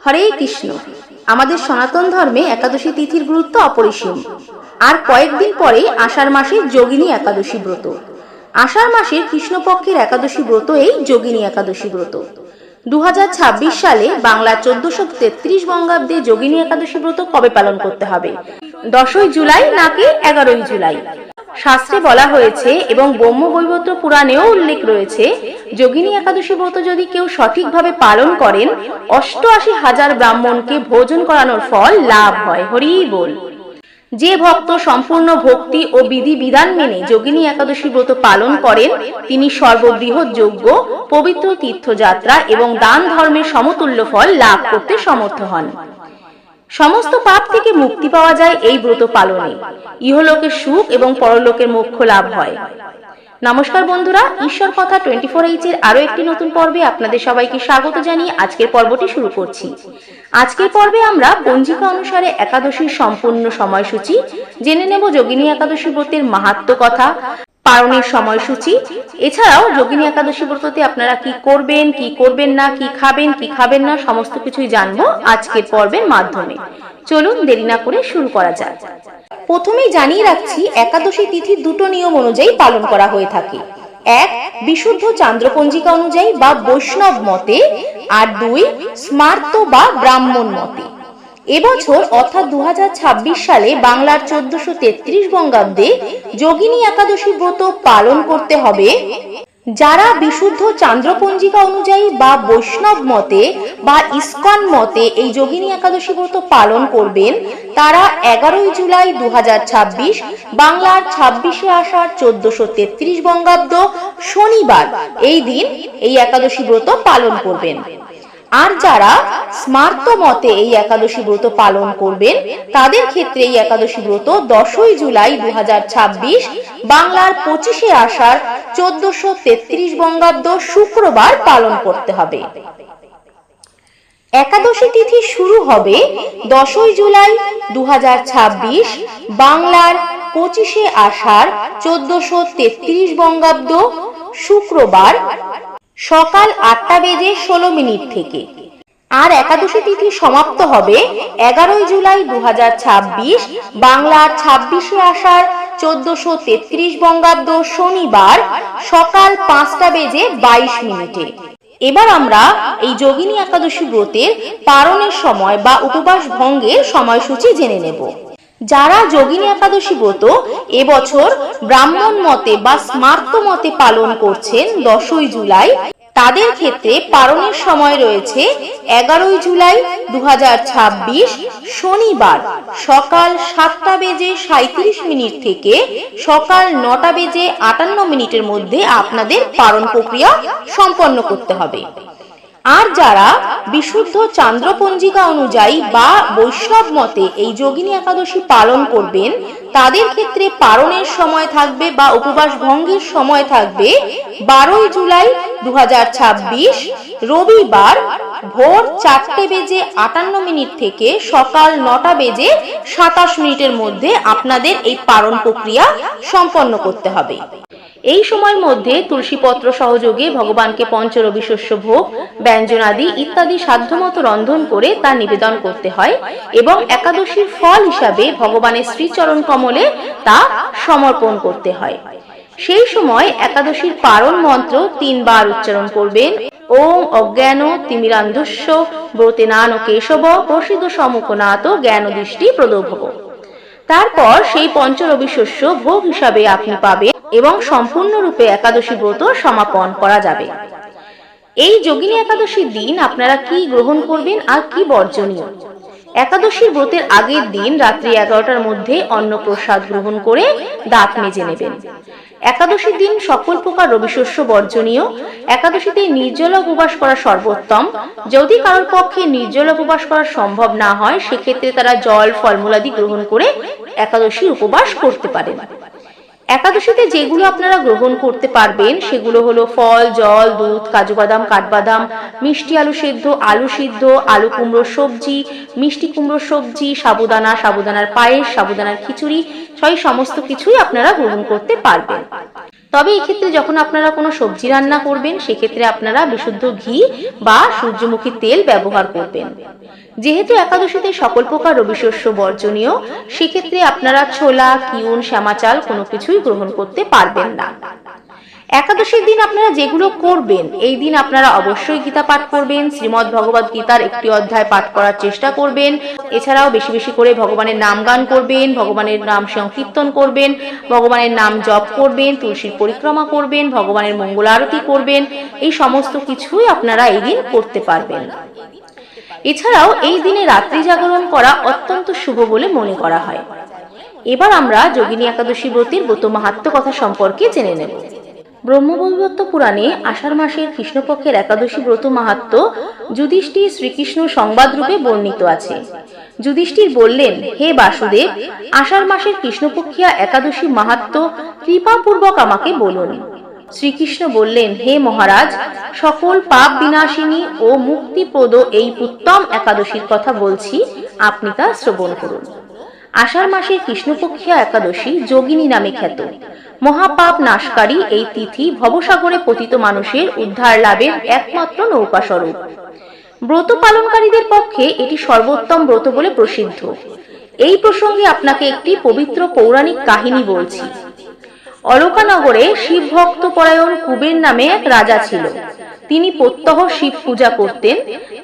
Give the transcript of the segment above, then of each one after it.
হরে কৃষ্ণ। আমাদের সনাতন ধর্মে একাদশী তিথির গুরুত্ব অপরিসীম। আর কয়েকদিন পরে আষাঢ় মাসে যোগিনী একাদশী ব্রত। আষাঢ় মাসের কৃষ্ণপক্ষের একাদশী ব্রত এই যোগিনী একাদশী ব্রত। 2026 সালে বাংলা 1433 বঙ্গাব্দে যোগিনী একাদশী ব্রত কবে পালন করতে হবে? 10ই জুলাই নাকি 11ই জুলাই? শাস্ত্রে বলা হয়েছে এবং ব্রহ্মবৈবর্ত পুরাণেও উল্লেখ রয়েছে, যোগিনী একাদশী ব্রত যদি কেউ সঠিকভাবে পালন করেন 88,000 ব্রাহ্মণকে ভোজন করানোর ফল লাভ হয়। হরি বল। যে ভক্ত সম্পূর্ণ ভক্তি ও বিধি বিধান মেনে যোগিনী একাদশী ব্রত পালন করেন তিনি সর্ববৃহৎ যজ্ঞ, পবিত্র তীর্থযাত্রা এবং দান ধর্মের সমতুল্য ফল লাভ করতে সমর্থ হন। সমস্ত পাপ থেকে মুক্তি পাওয়া যায় এই ব্রত পালনে। ইহলোকের সুখ এবং পরলোকের মোক্ষ লাভ হয়। নমস্কার বন্ধুরা, ঈশ্বর কথা 24H এর আরো একটি নতুন পর্বে আপনাদের সবাইকে স্বাগত জানিয়ে আজকের পর্বটি শুরু করছি। আজকের পর্বে আমরা পঞ্জিকা অনুসারে একাদশীর সম্পূর্ণ সময়সূচি জেনে নেব, যোগিনী একাদশী ব্রতের মাহাত্ম্য কথা, পালনের সময়সূচি, এছাড়াও যোগিনী একাদশী ব্রততে আপনারা কি করবেন, কি করবেন না, কি খাবেন, কি খাবেন না, সমস্ত কিছুই জানবো আজকের পর্বের মাধ্যমে। চলুন দেরি না করে শুরু করা যাক। প্রথমেই জানিয়ে রাখছি, একাদশী তিথি দুটো নিয়ম অনুযায়ী পালন করা হয়ে থাকে। এক, বিশুদ্ধ চান্দ্রপঞ্জিকা অনুযায়ী বা বৈষ্ণব মতে, আর দুই, স্মার্ত বা ব্রাহ্মণ মতে। এবছর অর্থাৎ 2026 সালে বাংলার 1433 বঙ্গাব্দে যোগিনী একাদশী ব্রত পালন করতে হবে যারা বিশুদ্ধ চান্দ্রপঞ্জিকা অনুযায়ী বা বৈষ্ণব মতে বা ইস্কন মতে এই যোগিনী একাদশী ব্রত পালন করবেন, তারা 11ই জুলাই 2026 বাংলার 26শে আষাঢ় 1433 বঙ্গাব্দ শনিবার এই দিন এই একাদশী ব্রত পালন করবেন। আর যারা স্মার্ত মতে এই একাদশী ব্রত পালন করবেন তাদের ক্ষেত্রে এই একাদশী ব্রত 10ই জুলাই 2026 বাংলার 25শে আষাঢ় 1433 বঙ্গাব্দ শুক্রবার পালন করতে হবে। একাদশী তিথি শুরু হবে 10ই জুলাই 2026 বাংলার 25শে আষাঢ় 1433 বঙ্গাব্দ শুক্রবার সকাল 8:16 থেকে। আর একাদশী তিথি সমাপ্ত হবে 11ই জুলাই 2026 বাংলার 26শে আষাঢ় 1433 বঙ্গাব্দ শনিবার সকাল 5:22। এবার আমরা এই যোগিনী একাদশী ব্রতের পালনের সময় বা উপবাস ভঙ্গের সময়সূচি জেনে নেব। যারা যোগিনী একাদশী ব্রত এবছর ব্রাহ্মণ মতে বা স্মার্ত মতে পালন করছেন 10ই জুলাই, তাদের ক্ষেত্রে পালনের সময় রয়েছে 11ই জুলাই 2026 শনিবার সকাল 7:37 থেকে সকাল 9:58 মধ্যে আপনাদের পালন প্রক্রিয়া সম্পন্ন করতে হবে। আর যারা বিশুদ্ধ চান্দ্রপঞ্জিকা অনুযায়ী বা বৈষ্ণব মতে এই যোগিনী একাদশী পালন করবেন তাদের ক্ষেত্রে পালনের সময় থাকবে বা উপবাস ভঙ্গের সময় থাকবে 12ই জুলাই 2026 রবিবার ভোর 4:58 থেকে সকাল 9:27 মধ্যে আপনাদের এই পালন প্রক্রিয়া সম্পন্ন করতে হবে। এই সময়ের মধ্যে তুলসী পত্র সহযোগে ভগবানকে পঞ্চরবি শস্য ভোগ, ব্যঞ্জনাদি ইত্যাদি সাধ্যমতো রন্ধন করে তা নিবেদন করতে হয় এবং একাদশীর ফল হিসাবে ভগবানের শ্রীচরণ কমলে তা সমর্পণ করতে হয়। সেই সময় একাদশীর পারণ মন্ত্র 3 বার উচ্চারণ করবেন। ওম অজ্ঞান তিমিরান্ধস্য ব্রতেনান কেশব প্রসিদ্ধ সমুখনাথ জ্ঞান দৃষ্টি প্রদভব। তারপর সেই পঞ্চরবি শস্য ভোগ হিসাবে আপনি পাবেন এবং সম্পূর্ণরূপে একাদশী ব্রত সমাপন করা যাবে। এই যোগিনী একাদশীর দিন আপনারা কি গ্রহণ করবেন আর কি বর্জনীয়? একাদশীর ব্রতের আগের দিন রাত্রি 11টার মধ্যে অন্ন প্রসাদ গ্রহণ করে দাঁত মেজে নেবেন। একাদশীর দিন সকল প্রকার রবিশস্য বর্জনীয়। একাদশীতে নির্জলা উপবাস করা সর্বোত্তম। যদি কারোর পক্ষে নির্জলা উপবাস করা সম্ভব না হয় সেক্ষেত্রে তারা জল, ফলমূলাদি গ্রহণ করে একাদশী উপবাস করতে পারেন। একাদশীতে যেগুলো আপনারা গ্রহণ করতে পারবেন সেগুলো হলো ফল, জল, দুধ, কাজু বাদাম, কাঠবাদাম, মিষ্টি আলু সেদ্ধ, আলু সিদ্ধ, আলু কুমড়োর সবজি, মিষ্টি কুমড়োর সবজি, সাবুদানা, সাবুদানার পায়েস, সাবুদানার খিচুড়ি, সেই সমস্ত কিছুই আপনারা গ্রহণ করতে পারবেন। তবে এক্ষেত্রে যখন আপনারা কোনো সবজি রান্না করবেন সেক্ষেত্রে আপনারা বিশুদ্ধ ঘি বা সূর্যমুখী তেল ব্যবহার করবেন। যেহেতু একাদশীতে সকল প্রকার রবি শস্য বর্জনীয়, সেক্ষেত্রে আপনারা ছোলা, কিউন, শ্যামা চাল কোনো কিছুই গ্রহণ করতে পারবেন না। একাদশীর দিন আপনারা যেগুলো করবেন, এই দিন আপনারা অবশ্যই গীতা পাঠ করবেন, শ্রীমদ্ ভগবদ গীতার একটি অধ্যায় পাঠ করার চেষ্টা করবেন। এছাড়াও বেশি বেশি করে ভগবানের নাম গান করবেন, ভগবানের নাম সংকীর্তন করবেন, ভগবানের নাম জপ করবেন, তুলসীর পরিক্রমা করবেন, ভগবানের মঙ্গল আরতি করবেন। এই সমস্ত কিছুই আপনারা এই দিন করতে পারবেন। এছাড়াও এই দিনে রাত্রি জাগরণ করা অত্যন্ত শুভ বলে মনে করা হয়। এবার আমরা যোগিনী একাদশী ব্রতের ব্রত মাহাত্ম্য কথা সম্পর্কে জেনে নেব। ব্রহ্মবৈবর্ত পুরাণে আষাঢ় মাসের কৃষ্ণপক্ষের একাদশী ব্রত মাহাত্ম্য যুধিষ্ঠির শ্রীকৃষ্ণ সংবাদ রূপে বর্ণিত আছে। যুধিষ্ঠির বললেন, হে বাসুদেব, আষাঢ় মাসের কৃষ্ণপক্ষিয়া একাদশী মাহাত্ম্য কৃপাপূর্বক আমাকে বলুন। শ্রীকৃষ্ণ বললেন, হে মহারাজ, সকল পাপ বিনাশিনী ও মুক্তিপ্রদ এই উত্তম একাদশীর কথা বলছি, আপনি তা শ্রবণ করুন। আষাঢ় মাসের কৃষ্ণপক্ষিয়া একাদশী যোগিনী নামে খ্যাত। মহাপাপ নাশকারী এই তিথি ভবসাগরে পতিত মানুষের উদ্ধার লাভের একমাত্র নৌকা স্বরূপ। ব্রত পালনকারীদের পক্ষে এটি সর্বোত্তম ব্রত বলে প্রসিদ্ধ। এই প্রসঙ্গে আপনাকে একটি পবিত্র পৌরাণিক কাহিনী বলছি। অলকানগরে শিব ভক্ত পরায়ণ কুবের নামে এক রাজা ছিল। তিনি প্রত্যহ শিব পূজা করতেন।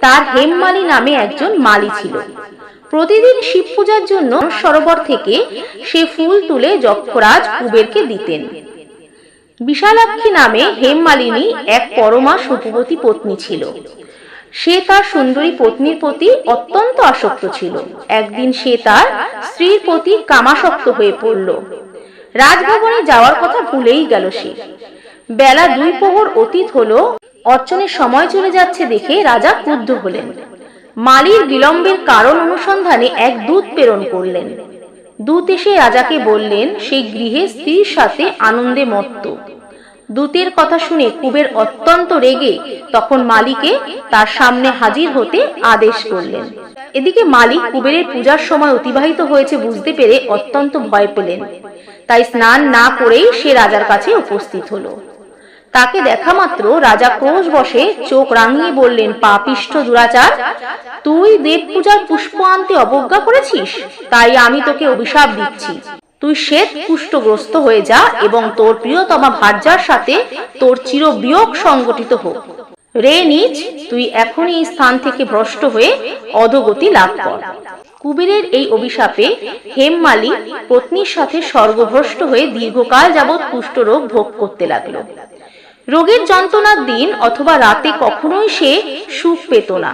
তার হেমমালী নামে একজন মালী ছিল। প্রতিদিন শিব পূজার জন্য সরোবর থেকে সে ফুল তুলে যক্ষরাজ কুবেরকে দিতেন। বিশালাক্ষী নামে হেমমালিনী এক পরমা সুখবতী পত্নী ছিল। সে তার সুন্দরী পত্নীর প্রতি অত্যন্ত আসক্ত ছিল। একদিন সে তার স্ত্রীর প্রতি কামাসক্ত হয়ে পড়ল। রাজভবনে যাওয়ার কথা ভুলেই গেল সে। বেলা 2 প্রহর অতীত হলো। অর্চনের সময় চলে যাচ্ছে দেখে রাজা ক্রুদ্ধ হলেন। মালির বিলম্বের কারণ অনুসন্ধানে এক দূত প্রেরণ করলেন। দূত এসে রাজাকে বললেন, সেই গৃহে স্ত্রীর সাথে আনন্দে মত্ত। দূতের কথা শুনে কুবের অত্যন্ত রেগে তখন মালিকে তার সামনে হাজির হতে আদেশ করলেন। এদিকে মালিক কুবেরের পূজার সময় অতিবাহিত হয়েছে বুঝতে পেরে অত্যন্ত ভয় পেলেন। তাই স্নান না করেই সে রাজার কাছে উপস্থিত হলো। তাকে দেখা মাত্র রাজা ক্রোশ বসে চোখ রাঙিয়ে বললেন, পাপিষ্ঠ দুরাচার, তুই দেব পূজার পুষ্প আনতে অবজ্ঞা করেছিস, তাই আমি তোকে অভিশাপ দিচ্ছি। তুই শ্বেত কুষ্ঠগ্রস্ত হয়ে যা এবং তোর প্রিয়তমা ভার্যার সাথে তোর চিরবিয়োগ সংগঠিত হোক। রে নীচ, তুই এখনই এই স্থান থেকে ভ্রষ্ট হয়ে অধোগতি লাভ কর। কুবেরের এই অভিশাপে হেমমালী পত্নীর সাথে স্বর্গভ্রষ্ট হয়ে দীর্ঘকাল যাবৎ কুষ্ঠরোগ ভোগ করতে লাগলো। রোগের যন্ত্রণার দিন অথবা রাতে কখনোই সে সুখ পেত না।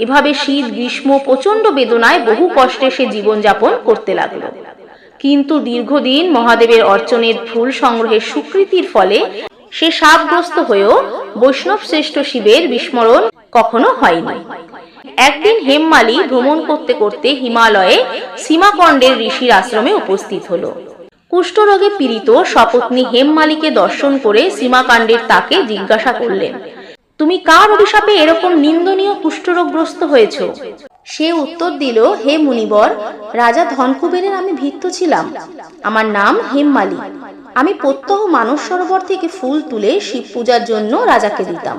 এভাবে শীত গ্রীষ্ম প্রচন্ড বেদনায় বহু কষ্টে সে জীবনযাপন করতে লাগলো। কিন্তু দীর্ঘদিন মহাদেবের অর্চনের ফুল সংগ্রহের স্বীকৃতির ফলে সে শাপগ্রস্ত হয়েও বৈষ্ণব শ্রেষ্ঠ শিবের বিস্মরণ কখনো হয়নি। একদিন হেমমালী ভ্রমণ করতে করতে হিমালয়ে সীমাকণ্ডের ঋষির আশ্রমে উপস্থিত হলো। কুষ্ঠরোগে পীড়িত সপত্নী হেমমালীকে দর্শন করে সীমাকাণ্ডের তাকে জিজ্ঞাসা করলেন, তুমি কার অভিশাপে এরকম নিন্দনীয় কুষ্ঠরোগগ্রস্ত হয়েছ? সে উত্তর দিল, হে মুনিবর, রাজা ধনকুবেরের আমি ভৃত্য ছিলাম। আমার নাম হেমমালী। আমি প্রত্যহ মানস সরোবর থেকে ফুল তুলে শিব পূজার জন্য রাজাকে দিতাম।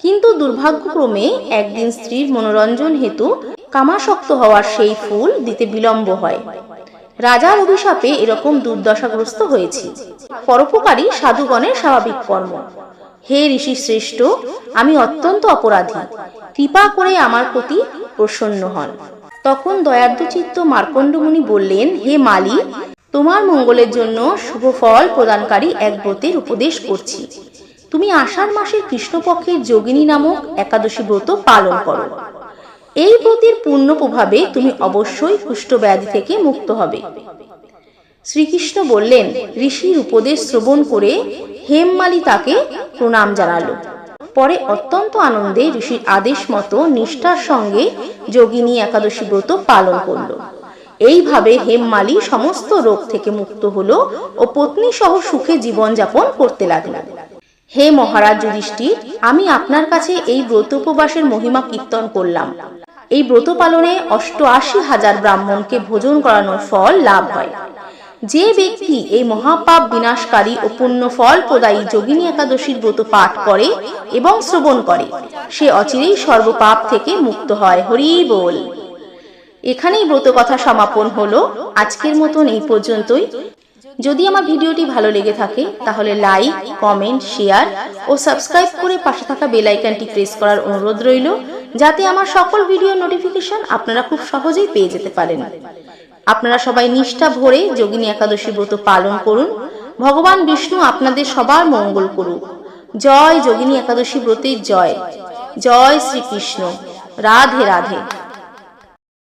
কিন্তু দুর্ভাগ্যক্রমে একদিন স্ত্রীর মনোরঞ্জন হেতু কামাসক্ত হওয়ার সেই ফুল দিতে বিলম্ব হয়। রাজার অভিশাপে এরকম দুর্দশাগ্রস্ত হয়েছি। পরোপকারী সাধুগণের স্বাভাবিক কর্ম। হে ঋষি শ্রেষ্ঠ, আমি অত্যন্ত অপরাধী, কৃপা করে আমার প্রতি প্রসন্ন হন। তখন দয়ার্দ্র চিত্ত মার্কণ্ড মুনি বললেন, হে মালী, তোমার মঙ্গলের জন্য শুভ ফল প্রদানকারী এক ব্রতের উপদেশ করছি। তুমি আষাঢ় মাসের কৃষ্ণপক্ষের যোগিনী নামক একাদশী ব্রত পালন করো। এই ব্রতের পূর্ণ প্রভাবে তুমি অবশ্যই কুষ্ঠব্যাধি থেকে মুক্ত হবে। শ্রীকৃষ্ণ বললেন, ঋষির উপদেশ শ্রবণ করে হেমমালী তাকে প্রণাম জানালো। পরে অত্যন্ত আনন্দে ঋষির আদেশ মতো নিষ্ঠার সঙ্গে যোগিনী একাদশী ব্রত পালন করল। এইভাবে হেমমালী সমস্ত রোগ থেকে মুক্ত হলো ও পত্নী সহ সুখে জীবনযাপন করতে লাগলো। হে মহারাজ যুধিষ্ঠির, আমি আপনার কাছে এই ব্রত উপবাসের মহিমা কীর্তন করলাম। এই ব্রত পালনে 88,000 ব্রাহ্মণকে ভোজন করানোর ফল লাভ হয়। যে ব্যক্তি এই মহাপাপ বিনাশকারী ও পুণ্য ফল প্রদায়ী যোগিনী একাদশীর ব্রত পাঠ করে এবং শ্রবণ করে, সে অচিরেই সর্বপাপ থেকে মুক্ত হয়। হরি বল। এখানেই ব্রত কথা সমাপন হলো। আজকের মতন এই পর্যন্তই। যদি আমার ভিডিওটি ভালো লেগে থাকে তাহলে লাইক, কমেন্ট, শেয়ার ও সাবস্ক্রাইব করে পাশে থাকা বেল আইকনটি প্রেস করার অনুরোধ রইল, যাতে আমার সকল ভিডিওর নোটিফিকেশন আপনারা খুব সহজেই পেয়ে যেতে পারেন। আপনারা সবাই নিষ্ঠা ভরে যোগিনী একাদশী ব্রত পালন করুন। ভগবান বিষ্ণু আপনাদের সবার মঙ্গল করুক। জয় যোগিনী একাদশী ব্রতের জয়। জয় শ্রীকৃষ্ণ। রাধে রাধে।